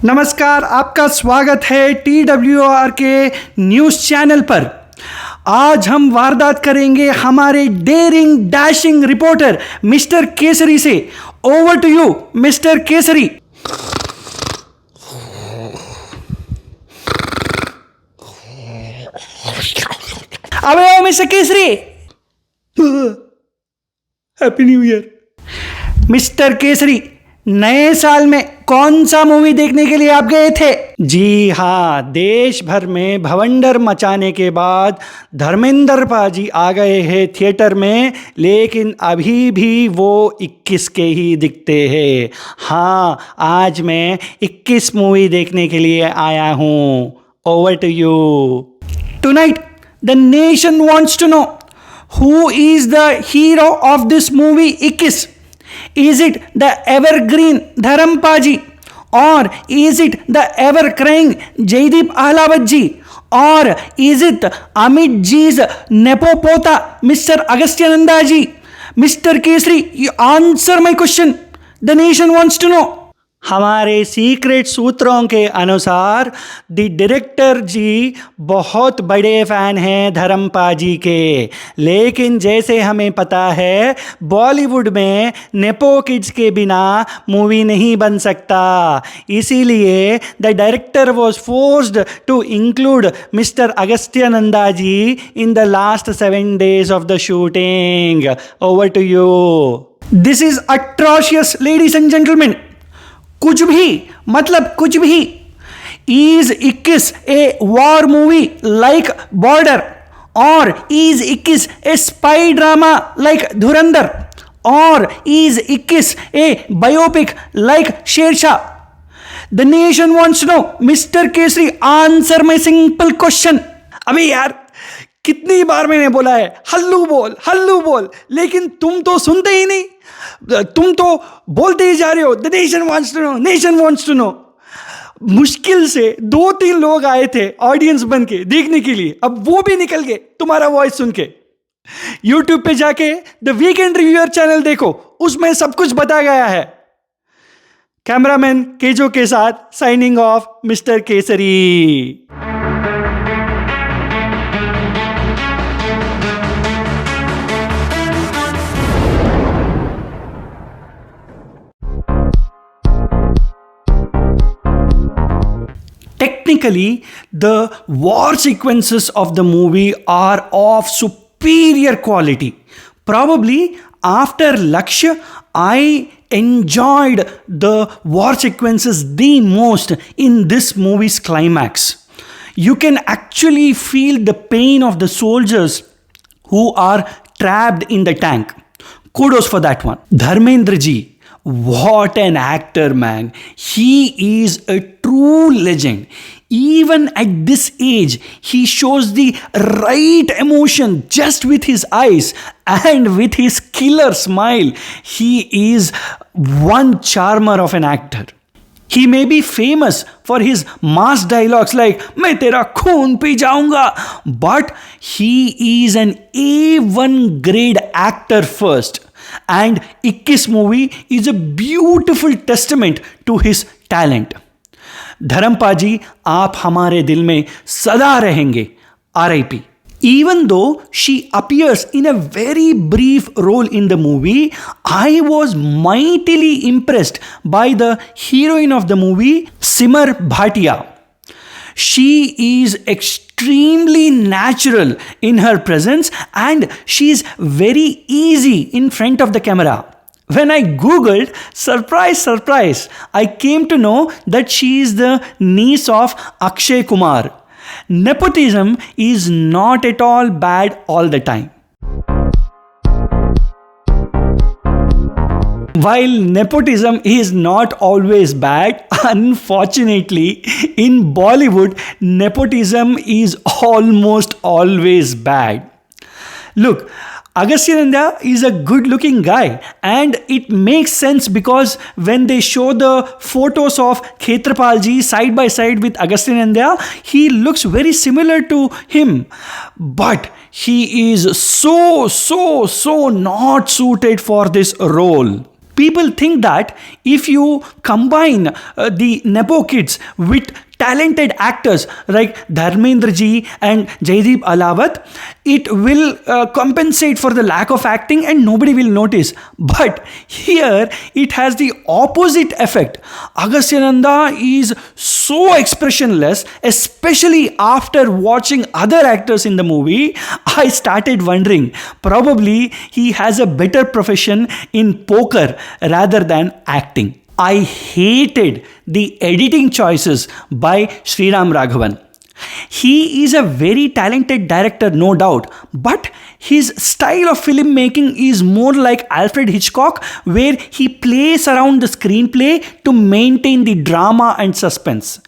नमस्कार, आपका स्वागत है TWR के न्यूज़ चैनल पर। आज हम वारदात करेंगे हमारे daring dashing reporter mister Kesari से। Over to you mister Kesari. अबे ओ mister Kesari, happy new year. Mister Kesari, नए साल में कौन सा मूवी देखने के लिए आप गए थे? जी हाँ, देश भर में भवंडर मचाने के बाद धर्मेंद्र पाजी आ गए हैं थिएटर में, लेकिन अभी भी वो 21 के ही दिखते हैं। हाँ, आज मैं 21 मूवी देखने के लिए आया हूँ। Over to you. Tonight the nation wants to know who is the hero of this movie Ikkis. Is it the evergreen Dharam Paji, or is it the ever crying Jaideep Ahlawat ji, or is it Amit ji's nepo pota Mr. Agastya Nanda ji? Mr. Kesari, you answer my question. The nation wants to know. हमारे secret सूत्रों के अनुसार the director जी बहुत बड़े fan हैं धर्मपा जी के, लेकिन जैसे हमें पता है बॉलीवुड में नेपो किड्स के बिना मूवी नहीं बन सकता। इसीलिए the director was forced to include mister Agastya Nanda ji in the last 7 days of the shooting. Over to you. This is atrocious ladies and gentleman. कुछ भी मतलब कुछ भी। Is 21 a war movie like Border, और is 21 a spy drama like Dhurandhar, और is 21 a biopic like Shershaah? The nation wants to know. Mister Kesari, answer my simple question. अबे यार, कितनी बार मैंने बोला है हल्लू बोल, लेकिन तुम तो सुनते ही नहीं। तुम तो बोलते ही जा रहे हो the nation wants to know. मुश्किल से 2-3 लोग आए थे ऑडियंस बन के देखने के लिए, अब वो भी निकल गए तुम्हारा वॉइस सुन के। यूट्यूब पे जाके द वीकेंड रिव्यूअर चैनल देखो, उसमें सब कुछ बताया गया है। कैमरामैन केजो के साथ signing off mister Kesari. Technically, the war sequences of the movie are of superior quality. Probably after Lakshya, I enjoyed the war sequences the most in this movie's climax. You can actually feel the pain of the soldiers who are trapped in the tank. Kudos for that one. Dharmendra ji, what an actor, man. He is a true legend. Even at this age, he shows the right emotion just with his eyes and with his killer smile. He is one charmer of an actor. He may be famous for his mass dialogues like मैं तेरा खून P जाऊंगा, but he is an A1 grade actor first. And Ikkis movie is a beautiful testament to his talent. Dharmapa जी, आप हमारे दिल में सदा रहेंगे। RIP. Even though she appears in a very brief role in the movie, I was mightily impressed by the heroine of the movie, Simar Bhatia. She is extremely natural in her presence and she is very easy in front of the camera. When I googled, surprise, I came to know that she is the niece of Akshay Kumar. Nepotism is not at all bad all the time. While nepotism is not always bad, unfortunately, in Bollywood, nepotism is almost always bad. Look, Agastya Nanda is a good-looking guy, and it makes sense because when they show the photos of Khetarpal ji side by side with Agastya Nanda, he looks very similar to him. But he is so not suited for this role. People think that if you combine the Nepo kids with talented actors like Dharmendra ji and Jaideep Ahlawat, it will compensate for the lack of acting and nobody will notice. But here it has the opposite effect. Agastya Nanda is so expressionless, especially after watching other actors in the movie. I started wondering, probably he has a better profession in poker rather than acting. I hated the editing choices by Sriram Raghavan. He is a very talented director, no doubt, but his style of filmmaking is more like Alfred Hitchcock, where he plays around the screenplay to maintain the drama and suspense.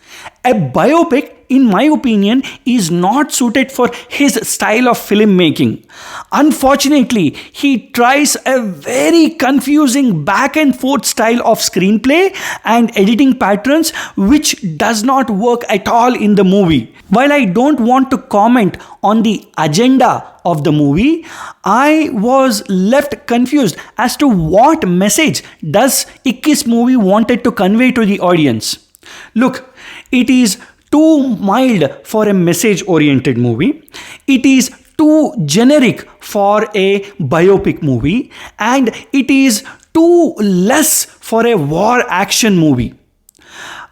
A biopic, in my opinion, is not suited for his style of filmmaking. Unfortunately, he tries a very confusing back and forth style of screenplay and editing patterns, which does not work at all in the movie. While I don't want to comment on the agenda of the movie, I was left confused as to what message does Ikkis movie wanted to convey to the audience. Look, it is too mild for a message-oriented movie. It is too generic for a biopic movie, and it is too less for a war action movie.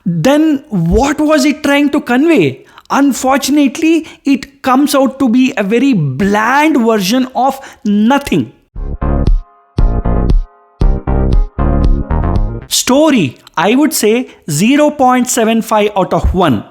Then what was it trying to convey? Unfortunately, it comes out to be a very bland version of nothing. Story, I would say 0.75 out of 1.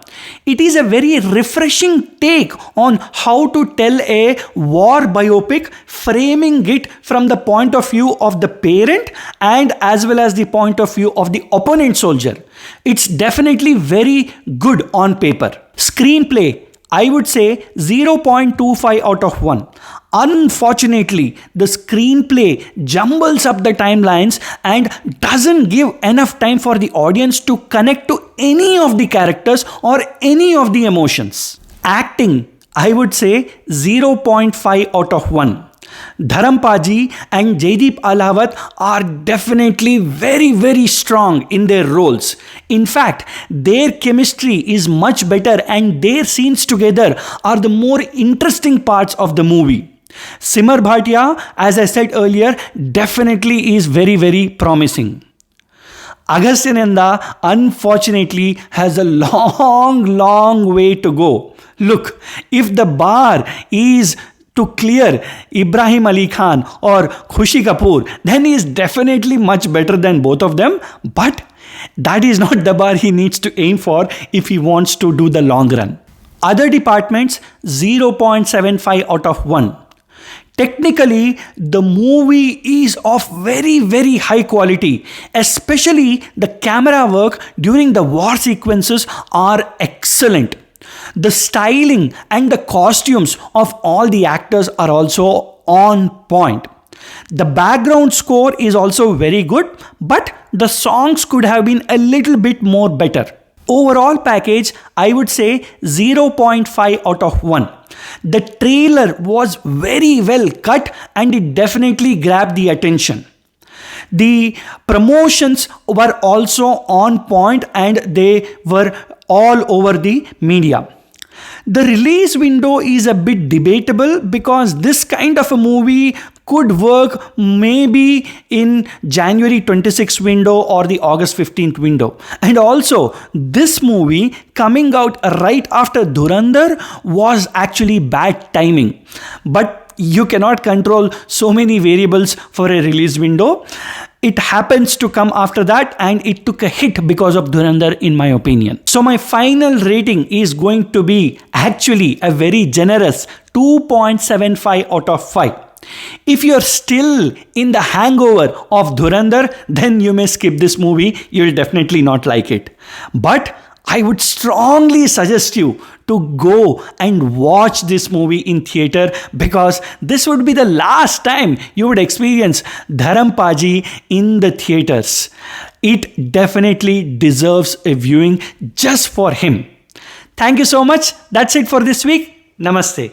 It is a very refreshing take on how to tell a war biopic, framing it from the point of view of the parent and as well as the point of view of the opponent soldier. It's definitely very good on paper. Screenplay, I would say 0.25 out of 1. Unfortunately, the screenplay jumbles up the timelines and doesn't give enough time for the audience to connect to any of the characters or any of the emotions. Acting, I would say 0.5 out of 1. Dharampaji and Jaideep Ahlawat are definitely very strong in their roles. In fact, their chemistry is much better and their scenes together are the more interesting parts of the movie. Simar Bhatia, as I said earlier, definitely is very promising. Agastya Nanda, unfortunately, has a long way to go. Look, if the bar is to clear Ibrahim Ali Khan or Khushi Kapoor, then he is definitely much better than both of them. But that is not the bar he needs to aim for if he wants to do the long run. Other departments, 0.75 out of 1. Technically, the movie is of very high quality, especially the camera work during the war sequences are excellent. The styling and the costumes of all the actors are also on point. The background score is also very good, but the songs could have been a little bit more better. Overall package, I would say 0.5 out of 1. The trailer was very well cut and it definitely grabbed the attention. The promotions were also on point and they were all over the media. The release window is a bit debatable because this kind of a movie could work maybe in January 26th window or the August 15th window. And also, this movie coming out right after Dhurandhar was actually bad timing. But you cannot control so many variables for a release window. It happens to come after that and it took a hit because of Dhurandhar in my opinion. So my final rating is going to be actually a very generous 2.75 out of 5. If you're still in the hangover of Dhurandhar, then you may skip this movie. You'll definitely not like it. But I would strongly suggest you to go and watch this movie in theater because this would be the last time you would experience Dharampaji in the theaters. It definitely deserves a viewing just for him. Thank you so much. That's it for this week. Namaste.